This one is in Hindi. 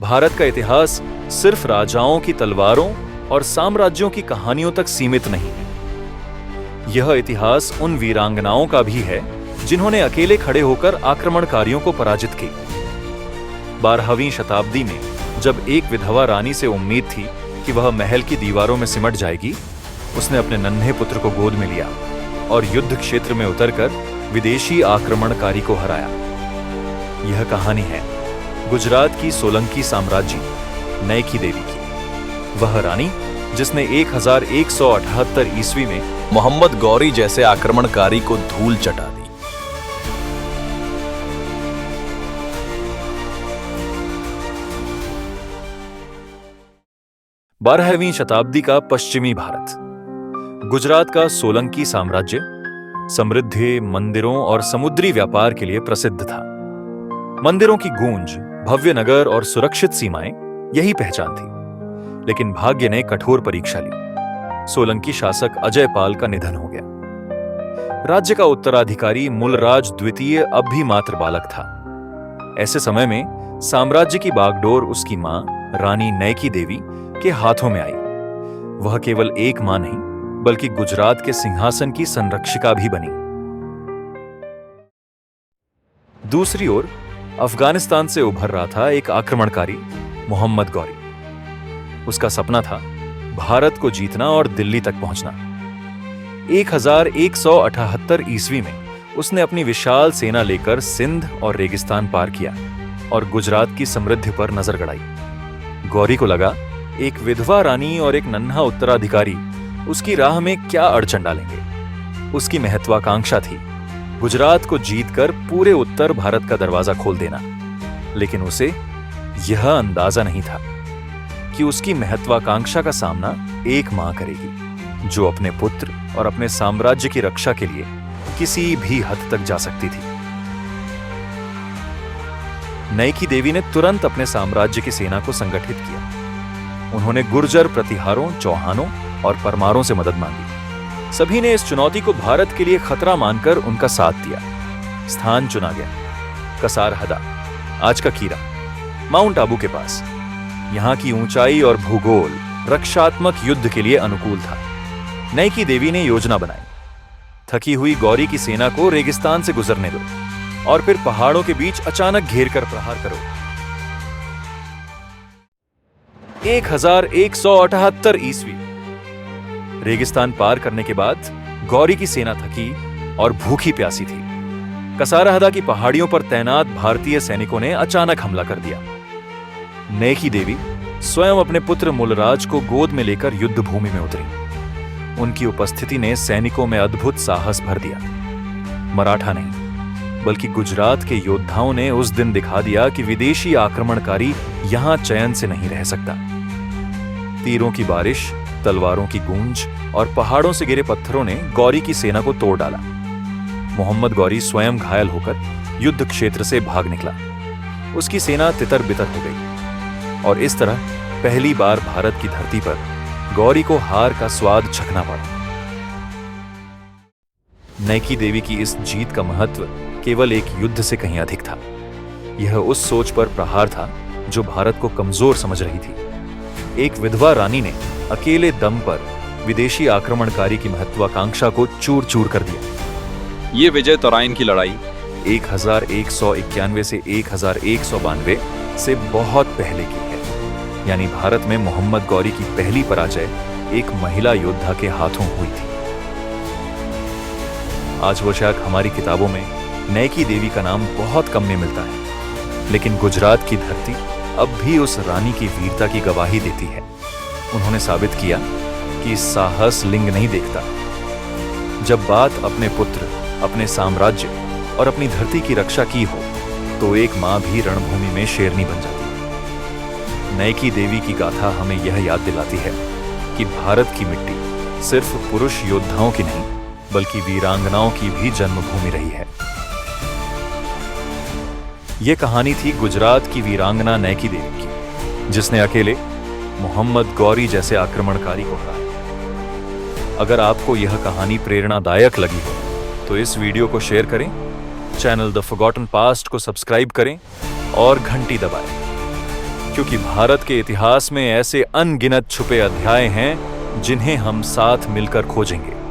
भारत का इतिहास सिर्फ राजाओं की तलवारों और साम्राज्यों की कहानियों तक सीमित नहीं है। यह इतिहास उन वीरांगनाओं का भी है जिन्होंने अकेले खड़े होकर आक्रमणकारियों को पराजित की। 12वीं शताब्दी में जब एक विधवा रानी से उम्मीद थी कि वह महल की दीवारों में सिमट जाएगी, उसने अपने नन्हे पुत्र को गोद में लिया और युद्ध क्षेत्र में उतरकर विदेशी आक्रमणकारी को हराया। यह कहानी है गुजरात की सोलंकी साम्राज्य नैकी देवी की, वह रानी जिसने 1178 ईस्वी में मोहम्मद गौरी जैसे आक्रमणकारी को धूल चटा दी। बारहवीं शताब्दी का पश्चिमी भारत। गुजरात का सोलंकी साम्राज्य समृद्ध मंदिरों और समुद्री व्यापार के लिए प्रसिद्ध था। मंदिरों की गूंज, भव्य नगर और सुरक्षित सीमाएं यही पहचान थी। लेकिन भाग्य ने कठोर परीक्षा ली। सोलंकी शासक अजय पाल का निधन हो गया। राज्य का उत्तराधिकारी मूलराज द्वितीय अब भी मात्र बालक था। ऐसे समय में साम्राज्य की बागडोर उसकी मां रानी नैकी देवी के हाथों में आई। वह केवल एक मां नहीं बल्कि गुजरात के सिंहासन की संरक्षिका भी बनी। दूसरी ओर अफगानिस्तान से उभर रहा था एक आक्रमणकारी मोहम्मद गौरी। उसका सपना था भारत को जीतना और दिल्ली तक पहुंचना। 1178 ईस्वी में उसने अपनी विशाल सेना लेकर सिंध और रेगिस्तान पार किया और गुजरात की समृद्धि पर नजर गड़ाई। गौरी को लगा एक विधवा रानी और एक नन्हा उत्तराधिकारी उसकी राह में क्या अड़चन डालेंगे। उसकी महत्वाकांक्षा थी गुजरात को जीतकर पूरे उत्तर भारत का दरवाजा खोल देना। लेकिन उसे यह अंदाजा नहीं था कि उसकी महत्वाकांक्षा का सामना एक मां करेगी जो अपने पुत्र और अपने साम्राज्य की रक्षा के लिए किसी भी हद तक जा सकती थी। नैकी देवी ने तुरंत अपने साम्राज्य की सेना को संगठित किया। उन्होंने गुर्जर प्रतिहारों, चौहानों और परमारों से मदद मांगी। सभी ने इस चुनौती को भारत के लिए खतरा मानकर उनका साथ दिया। स्थान चुना गया कसार हदा, आज का कीरा, माउंट आबू के पास। यहां की ऊंचाई और भूगोल रक्षात्मक युद्ध के लिए अनुकूल था। नैकी देवी ने योजना बनाई। थकी हुई गौरी की सेना को रेगिस्तान से गुजरने दो और फिर पहाड़ों के बीच अचानक घेर कर प्रहार करो। 1178 ईस्वी। रेगिस्तान पार करने के बाद गौरी की सेना थकी और भूखी प्यासी थी। कसारहदा की पहाड़ियों पर तैनात भारतीय सैनिकों ने अचानक हमला कर दिया। नैकी देवी स्वयं अपने पुत्र मूलराज को गोद में लेकर युद्ध भूमि में उतरी। उनकी उपस्थिति ने सैनिकों में अद्भुत साहस भर दिया। मराठा नहीं बल्कि गुजरात के योद्धाओं ने उस दिन दिखा दिया कि विदेशी आक्रमणकारी यहां चैन से नहीं रह सकता। तीरों की बारिश, तलवारों की गूंज और पहाड़ों से गिरे पत्थरों ने गौरी की सेना को तोड़ डाला। मोहम्मद गौरी स्वयं घायल होकर युद्ध क्षेत्र से भाग निकला। उसकी सेना तितर बितर हो गई और इस तरह पहली बार भारत की धरती पर गौरी को हार का स्वाद चखना पड़ा। नैकी देवी की इस जीत का महत्व केवल एक युद्ध से कहीं अधिक था। यह उस सोच पर प्रहार था जो भारत को कमजोर समझ रही थी। एक विधवा रानी ने अकेले दम पर विदेशी आक्रमणकारी की महत्वाकांक्षा को चूर चूर कर दिया। ये विजय तोराइन की लड़ाई 1191 से 1192 से बहुत पहले की है। यानी भारत में मोहम्मद गौरी की पहली पराजय एक महिला योद्धा के हाथों हुई थी। आज वो शायद हमारी किताबों में नैकी देवी का नाम बहुत कम में मिलता है, लेकिन गुजरात की धरती अब भी उस रानी की वीरता की गवाही देती है। उन्होंने साबित किया कि साहस लिंग नहीं देखता। जब बात अपने पुत्र, अपने साम्राज्य और अपनी धरती की रक्षा की हो तो एक मां भी रणभूमि में शेरनी बन जाती है। नैकी देवी की गाथा हमें यह याद दिलाती है कि भारत की मिट्टी सिर्फ पुरुष योद्धाओं की नहीं बल्कि वीरांगनाओं की भी जन्मभूमि रही है। यह कहानी थी गुजरात की वीरांगना नैकी देवी की, जिसने अकेले मोहम्मद गौरी जैसे आक्रमणकारी को हराया। अगर आपको यह कहानी प्रेरणादायक लगी हो तो इस वीडियो को शेयर करें, चैनल द फॉरगॉटन पास्ट को सब्सक्राइब करें और घंटी दबाएं क्योंकि भारत के इतिहास में ऐसे अनगिनत छुपे अध्याय हैं जिन्हें हम साथ मिलकर खोजेंगे।